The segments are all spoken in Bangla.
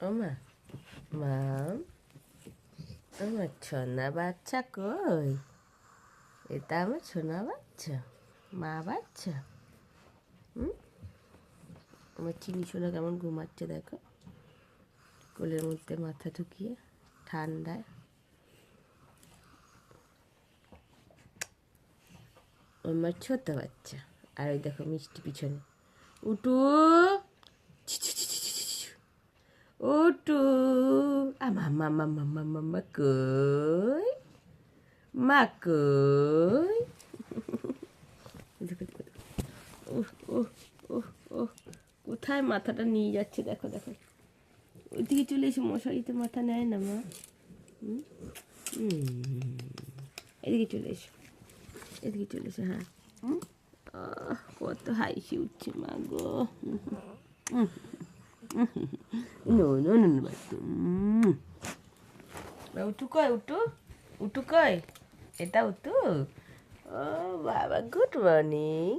ওমা মাম, আমার সোনা বাচ্চা কই? এটা আমার সোনা বাচ্চা, মা বাচ্চা। আমার চিনি সোনা কেমন ঘুমাচ্ছে দেখো, কোলের মধ্যে মাথা ঢুকিয়ে ঠান্ডায়। আমার ছোট বাচ্চা। আর ওই দেখো মিষ্টি পিছনে উটু, উটু মাম্মা মাম্মা মাম্মা কই, মা কই? কোথায় মাথাটা নিয়ে যাচ্ছে দেখো দেখো, ওইদিকে চলে এসে মশারিতে মাথা নেয় না মা। এদিকে চলে এসো, এদিকে চলে এসো। হ্যাঁ, কত হাসি উঠছে মা গো। নো নো নো উটু কয়, উটু উটু কয়? এটা উটু? ও বাবা, গুড মর্নিং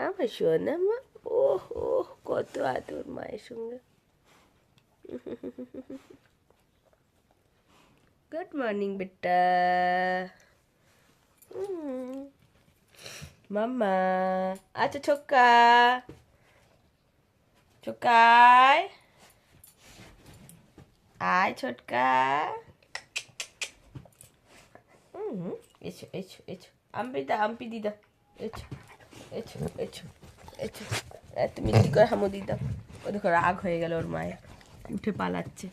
আমার সোনা মা। ওহ ওহ, কত আদর মায়ের সঙ্গে। গুড মর্নিং বেটা। মাম্মা, আচ্ছা ছোক্কা, ছোকাই আয় ছোটকা। এসো এসো এসো, আম্পি দিদা, এসো এসো এসো এসো। তুমি কি করে হামো দিদা? ও দেখো রাগ হয়ে গেল ওর মায়ের, উঠে পালাচ্ছে।